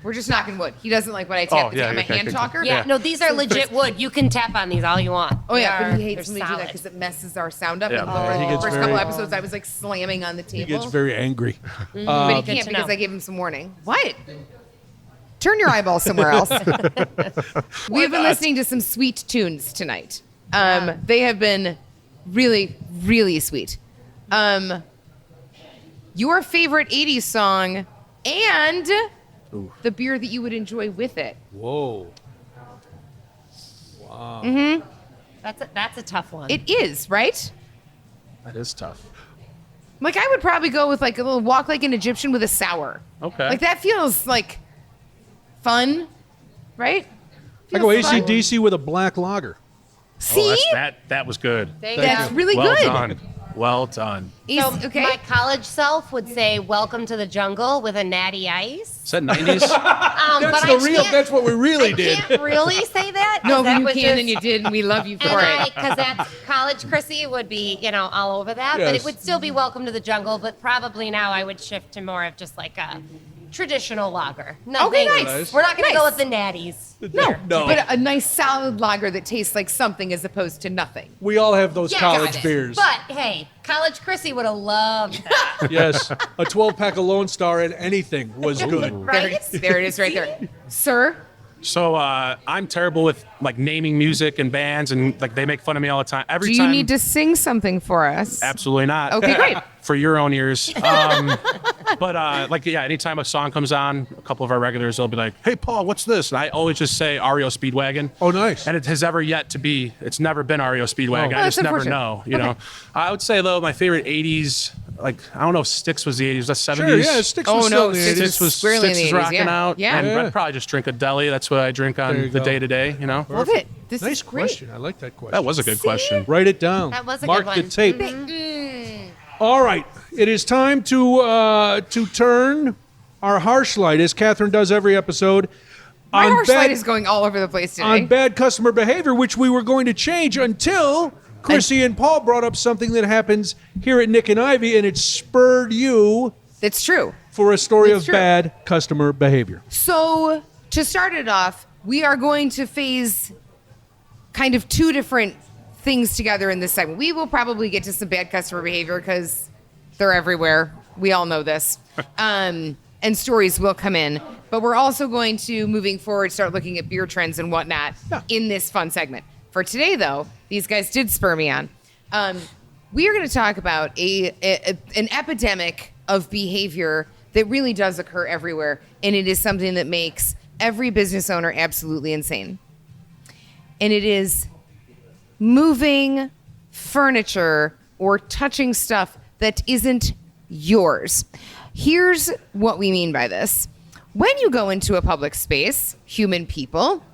We're just knocking wood. He doesn't like when I tap. yeah, I'm a okay, hand okay. talker. Yeah, no, these are legit wood. You can tap on these all you want. Oh yeah, but he They're hates when we do that solid. because it messes our sound up. Yeah. And Oh, the he gets first very- couple episodes, I was like slamming on the He table. gets very angry. But he Good can't to because know. I gave him some warning. What? Turn your eyeballs somewhere else. We've been listening to some sweet tunes tonight. They have been really, really sweet. Your favorite 80s song and the beer that you would enjoy with it. Whoa. That's a tough one. It is, right? that is tough. Like I would probably go with like a little walk like an Egyptian with a sour. Okay. Like that feels like fun, right? I go Feels fun. AC/DC with a black lager. See? That was good. That's really well good. done. Well done. So Okay. my college self would say, "Welcome to the jungle" with a natty ice. Is that 90s? That's the real. That's what we really I did. can't really say that. No, that but you was can just- and you did, and we love you for it. Because that's college Chrissy would be, all over that. But Yes. it would still be Welcome to the Jungle. But probably now I would shift to more of just like a traditional lager. Nothing. Okay, nice. We're not going to go Nice. with the natties. No. But a nice solid lager that tastes like something as opposed to nothing. We all have those Yeah, college got it. beers. But hey, college Chrissy would have loved that. Yes, a 12-pack of Lone Star and anything was good. Right? There it is right there. Sir, So I'm terrible with like naming music and bands, and like they make fun of me all the time. Every do you time, need to sing something for us? Absolutely not. Okay, great. For your own ears. But anytime a song comes on, a couple of our regulars, they'll be like, "Hey, Paul, what's this?" And I always just say REO Speedwagon. Oh, nice. And it has it's never been REO Speedwagon. Oh, I just that's never unfortunate. know, you know. I would say though, my favorite 80s, like I don't know if Styx was the 80s, that's 70s. Sure, yeah, Sticks was Oh, still no, in the Styx 80s. was squarely in the Styx 80s, was rocking yeah. out. Yeah. And Yeah. I'd probably just drink a deli. That's what I drink There you on the go. day to day, you know. Love it. This Nice is great. question. I like that question. That was a good question. Write it down. That was a Mark good the one. tape. All right, it is time to turn our harsh light, as Catherine does every episode, My on harsh bad, light is going all over the place today. on bad customer behavior, which we were going to change until Chrissy and Paul brought up something that happens here at Nik and Ivy, and it spurred you It's true. for a story It's of true. bad customer behavior. So, to start it off, we are going to phase kind of two different things together in this segment. We will probably get to some bad customer behavior because they're everywhere. We all know this. And stories will come in. But we're also going to, moving forward, start looking at beer trends and whatnot in this fun segment. For today, though, these guys did spur me on. We are going to talk about an epidemic of behavior that really does occur everywhere, and it is something that makes every business owner absolutely insane. And it is moving furniture or touching stuff that isn't yours. Here's what we mean by this. When you go into a public space, human people,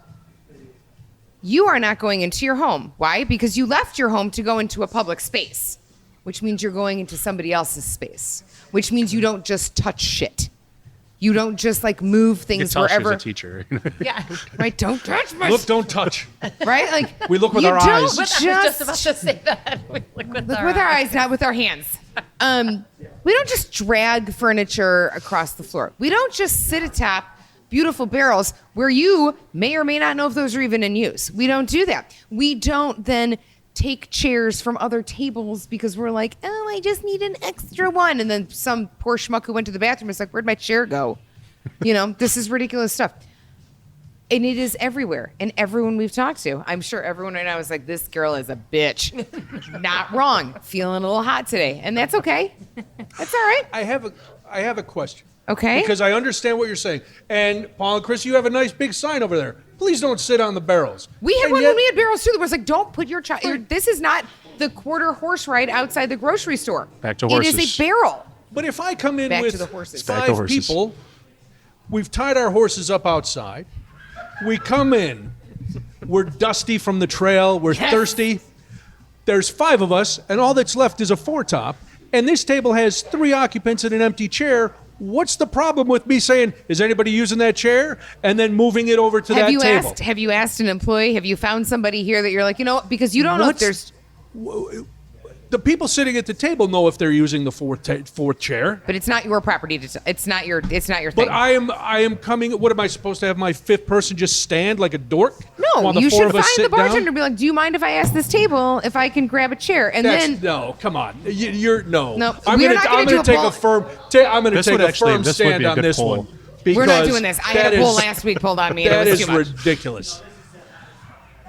you are not going into your home. Why? Because you left your home to go into a public space, which means you're going into somebody else's space, which means you don't just touch shit. You don't just like move You can things tell she's wherever. a teacher. Yeah, right. Don't touch my Look, don't touch. right. Like We look with you our don't eyes. I was just about to say that. We look with look our with our eyes. eyes, not with our hands. We don't just drag furniture across the floor. We don't just sit atop beautiful barrels where you may or may not know if those are even in use. We don't do that. We don't then take chairs from other tables because we're like, oh, I just need an extra one. And then some poor schmuck who went to the bathroom is like, where'd my chair go? This is ridiculous stuff. And it is everywhere. And everyone we've talked to, I'm sure everyone right now is like, this girl is a bitch. Not wrong. Feeling a little hot today. And that's okay. That's all right. I have a question. Okay. Because I understand what you're saying. And Paul and Chris, you have a nice big sign over there. Please don't sit on the barrels. We had And one yet- when we had barrels too. That was like, don't put your child. This is not the quarter horse ride outside the grocery store. Back to It is horses. a barrel. But if I come in Back to with the horses. Back to 5 horses. people, we've tied our horses up outside. We come in. We're dusty from the trail. We're thirsty. There's 5 of us, and all that's left is a 4-top. And this table has 3 occupants and an empty chair. What's the problem with me saying, is anybody using that chair? And then moving it over to that table. Have you asked an employee? Have you found somebody here that you're like, you know, because you don't know if What's- there's. The people sitting at the table know if they're using the fourth chair. But it's not your property. It's not your thing. But I am coming. What am I supposed to have my 5th person just stand like a dork? No, while the you 4 should of us find sit the bartender down? and be like, do you mind if I ask this table if I can grab a chair? And then No, come on. You're no. No, I'm we're gonna, not gonna I'm do gonna a take poll. a firm. I'm gonna This take would a actually- firm this would stand be a on good this poll. one. we're not because doing this. I that had a poll is- last week pulled on me. And That it was is too much. ridiculous.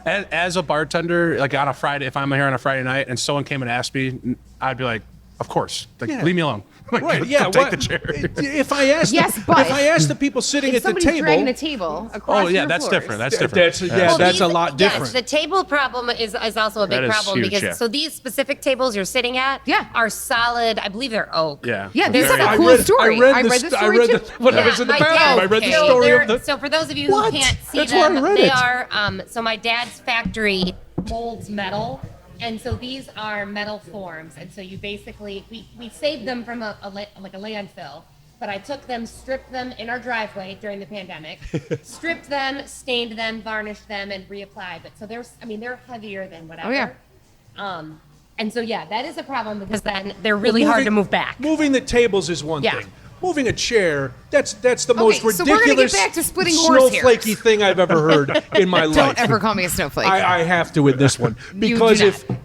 As a bartender, like on a Friday, if I'm here on a Friday night and someone came and asked me, I'd be like, of course, like Yeah. leave me alone. Like, Right? Yeah. take what- the chair. If I ask, Yes, but if I ask the people sitting if at the somebody's table, dragging a table across Oh yeah, your that's floors, different. That's different. that's a lot Yes, different. the table problem is also a big That is problem huge, because yeah. so these specific tables you're sitting at Yeah. are solid. I believe they're oak. Yeah. Yeah, these Very- are the I cool read- story. I read the the st- I story read too. the- when I was in the my bathroom, dad- I read the so story they're- of the. So for those of you What? who can't see That's why I them, read they it. are so my dad's factory molds metal. And so these are metal forms, and so you basically we saved them from a landfill. But I took them, stripped them in our driveway during the pandemic, stripped them, stained them, varnished them, and reapplied. But so they're heavier than whatever. Oh, yeah. And so yeah, that is a problem because then they're really hard to move back. Moving the tables is one Yeah. thing. Moving a chair, that's the most so we're gonna get ridiculous, back to splitting horse hairs. snowflakey thing I've ever heard in my life. Don't ever call me a snowflake. I have to with this one do because not.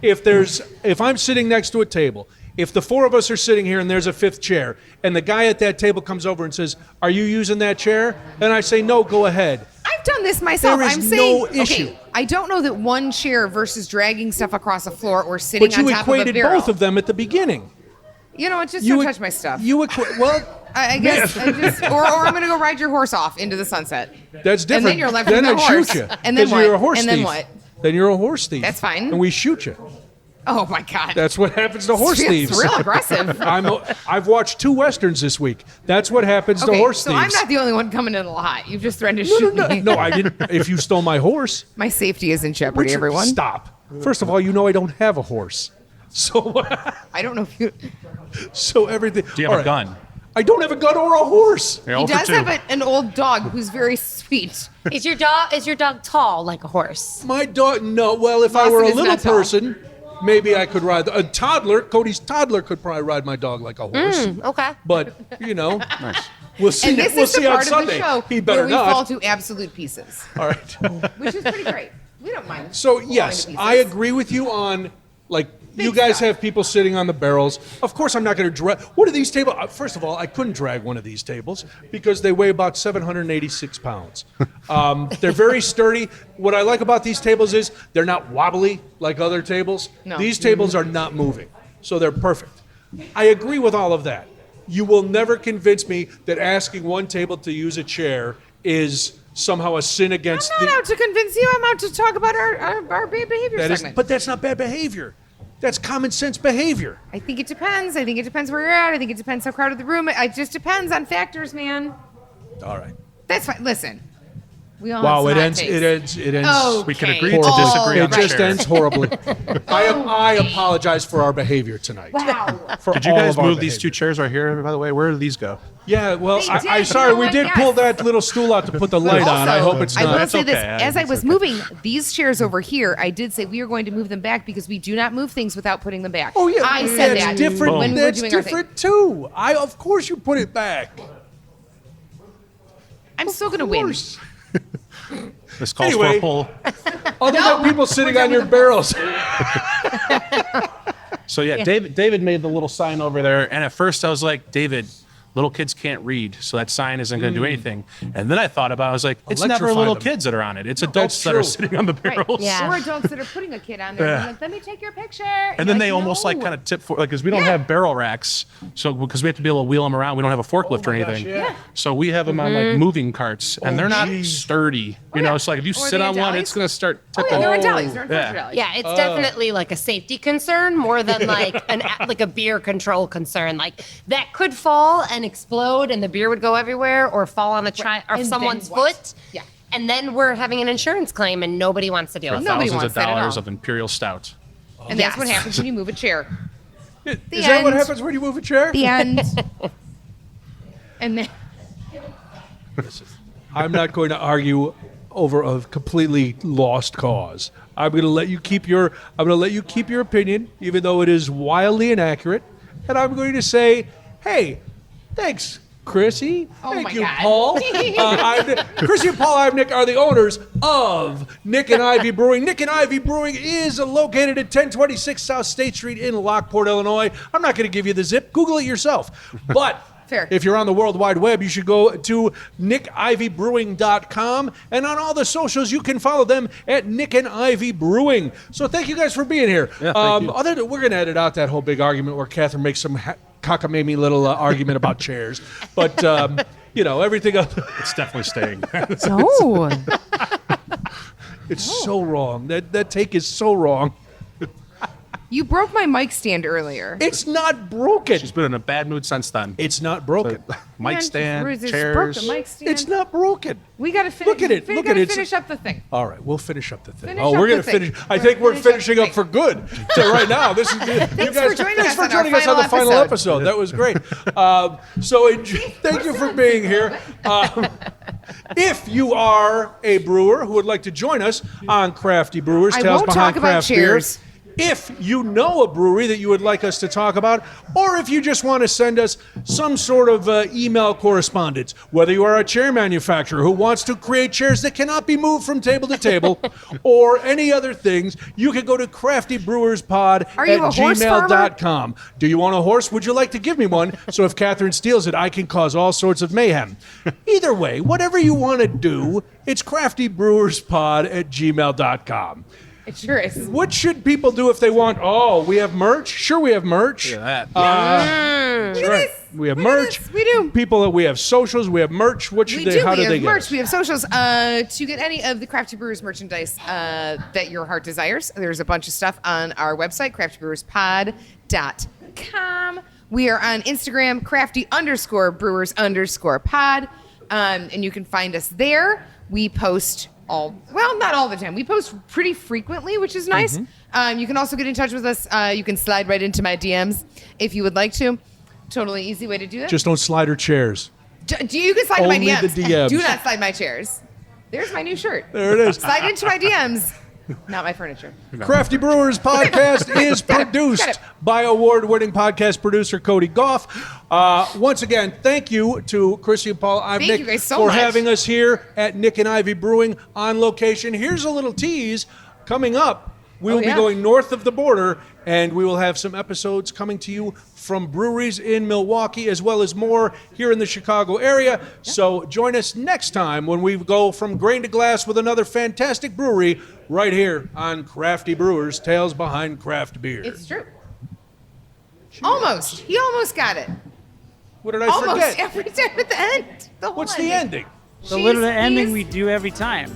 if I'm sitting next to a table, if the 4 of us are sitting here and there's a 5th chair, and the guy at that table comes over and says, "Are you using that chair?" and I say, "No, go ahead." I've done this myself. There is I'm saying, no issue. okay, I don't know that one chair versus dragging stuff across a floor or sitting But on you top of a equated barrel. both of them at the beginning. You know what? Just You don't e- touch my stuff. Well, I guess, or I'm gonna go ride your horse off into the sunset. that's different. And then you're left then with the I horse. shoot you. And then 'cause what? You're a horse And then thief. what? Then you're a horse thief. That's fine. And we shoot you. Oh my god. That's what happens to horse It's thieves. real aggressive. I've watched 2 westerns this week. That's what happens to Okay, horse so thieves. I'm not the only one coming in a lot. You've just threatened to shoot me. No, I didn't. If you stole my horse, My safety is in jeopardy, Richard, everyone. stop. First of all, you know I don't have a horse, so I don't know if you. so everything. Do you have all a right. gun? I don't have a gun or a horse. You're He 0 for does 2. have an old dog who's very sweet. Is your dog tall like a horse? My dog. No. Well, if I Lawson were a is little not tall. person, maybe I could ride a toddler. Cody's toddler could probably ride my dog like a horse. Okay. But we'll see. And this We'll is the see on part of Sunday. the show He better where we not. fall to absolute pieces, All right. which is pretty great. We don't mind. So falling yes, to pieces. I agree with you on like you guys stuff. have people sitting on the barrels. Of course, I'm not going to drag. What are these tables? First of all, I couldn't drag one of these tables because they weigh about 786 pounds. They're very sturdy. What I like about these tables is they're not wobbly like other tables. No. These tables are not moving, so they're perfect. I agree with all of that. You will never convince me that asking one table to use a chair is somehow a sin against I'm not out to convince you. I'm out to talk about our bad behavior that is, segment. but that's not bad behavior. That's common sense behavior. I think it depends. I think it depends where you're at. I think it depends how crowded the room. It just depends on factors, man. All right. That's fine. Listen, we all. Wow, have it some ends. hot It takes. ends. It ends. Okay. We can agree to horribly. disagree on It the just chair. ends horribly. I apologize for our behavior tonight. Wow. For Did you all guys of our move these 2 behavior. chairs right here? By the way, where do these go? Yeah, well, They I'm did. sorry. You know we what? did Yes. pull that little stool out to put the light on. I hope it's I will not. say this: okay. as I It's was okay. moving these chairs over here, I did say we are going to move them back because we do not move things without putting them back. Oh yeah, I said that's that different. when we were That's doing our thing. different too. Of course you put it back. I'm still going to Of win. course. This calls Anyway. for a poll. Other than people sitting on your barrels. So yeah, David made the little sign over there, and at first I was like, David, little kids can't read, so that sign isn't going to do anything. And then I thought about it, I was like, it's never Electrify little them. kids that are on it. It's adults that true. are sitting on the barrels. Yeah. Or adults that are putting a kid on there. And like, let me take your picture. And then they almost like kind of tip for, like, because we don't have barrel racks, so because we have to be able to wheel them around. We don't have a forklift or anything. yeah. So we have them on like moving carts, and they're not sturdy. You know, it's like if you sit the on one, dollies? it's going to start Oh, tipping. yeah, they're in delis. They're in Yeah. delis. Yeah, it's definitely like a safety concern more than like like a beer control concern. Like that could fall and explode, and the beer would go everywhere, or fall on a or And someone's then what? foot. Yeah. And then we're having an insurance claim, and nobody wants to deal For with Nobody that. thousands wants of that at dollars all. of Imperial Stout. And that's what happens when you move a chair. Is that what end. happens when you move a chair? The end. And then I'm not going to argue over a completely lost cause. I'm going to let you keep your opinion, even though it is wildly inaccurate. And I'm going to say, hey, thanks, Chrissy. Oh Thank my you, God. Paul. Chrissy and Paul Ivnik are the owners of Nik and Ivy Brewing. Nik and Ivy Brewing is located at 1026 South State Street in Lockport, Illinois. I'm not going to give you the zip. Google it yourself. But Fair. if you're on the World Wide Web, you should go to nikivybrewing.com. And on all the socials, you can follow them at Nik and Ivy Brewing. So thank you guys for being here. Yeah, thank you. We're going to edit out that whole big argument where Catherine makes some cockamamie little argument about chairs. But, everything else, It's definitely staying. no. it's so wrong. That take is so wrong. You broke my mic stand earlier. It's not broken. She's been in a bad mood since then. It's not broken. Mic Man, stand, Bruce just chairs. broke the mic stand. It's not broken. We got to finish. Look at it. We Look got at to it. finish up the thing. All right, we'll finish up the thing. Finish We're up going the to thing. finish. I think we're Finish up the finishing up thing. for good. So right now, this is you guys. for joining Thanks us for on our joining us on the final final episode. That was great. Thank you for being here. If you are a brewer who would like to join us on Crafty Brewers, I Tales won't Behind talk about Craft chairs. Beer. If you know a brewery that you would like us to talk about, or if you just want to send us some sort of email correspondence, whether you are a chair manufacturer who wants to create chairs that cannot be moved from table to table, or any other things, you can go to craftybrewerspod Are you at a horse farmer? gmail.com. Do you want a horse? Would you like to give me one? So if Catherine steals it, I can cause all sorts of mayhem. Either way, whatever you want to do, it's craftybrewerspod at gmail.com. It sure is. What should people do if they want? Oh, we have merch. Sure, we have merch. Yeah, that. Right. We have merch. We do. People. We have socials. We have merch. What should We they? do. How We do have they get merch. us? We have socials. To get any of the Crafty Brewers merchandise that your heart desires, there's a bunch of stuff on our website, craftybrewerspod.com. We are on Instagram, crafty_brewers_pod. And you can find us there. We post not all the time. We post pretty frequently, which is nice. You can also get in touch with us. You can slide right into my DMs if you would like to. Totally easy way to do that. Just don't slide her chairs. You can slide in my Only DMs. the DMs. Do not slide my chairs. There's my new shirt. There it is. Slide into my DMs. Not my furniture. Crafty Brewers podcast is produced Got it. by award-winning podcast producer Cody Goff. Once again, thank you to Chrissy and Paul Ivnik you guys so for much. having us here at Nik and Ivy Brewing on location. Here's a little tease coming up. We will yeah. be going north of the border, and we will have some episodes coming to you from breweries in Milwaukee, as well as more here in the Chicago area. So join us next time when we go from grain to glass with another fantastic brewery right here on Crafty Brewers, Tales Behind Craft Beer. It's true. Almost. He almost got it. What did I Almost forget? every time at the end. The whole What's the ending? The little ending Cheese, we do every time.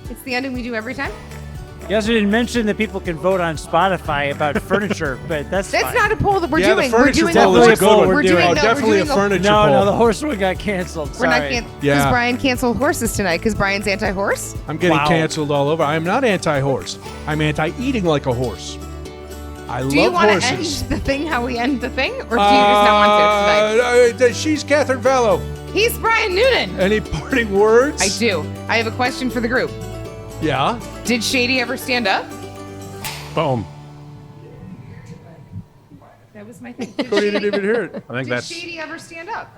It's the ending we do every time. You also didn't mention that people can vote on Spotify about furniture, but that's That's fine. not a poll that we're Yeah, doing. the furniture we're doing poll the is a horse. good one. We're doing- no, we're definitely a doing furniture No, poll. no, the horse one got canceled. We're not Sorry. because Yeah. Brian canceled horses tonight because Brian's anti-horse. I'm getting Wow. canceled all over. I am not anti-horse. I'm anti-eating like a horse. I Do you love want to horses. end the thing how we end the thing, or do you just not want to tonight? She's Catherine Vallow. He's Brian Noonan. Any parting words? I do. I have a question for the group. Yeah. Did Shady ever stand up? Boom. That was my thing. Did Cody didn't even hear it. I think Did that's. Shady ever stand up?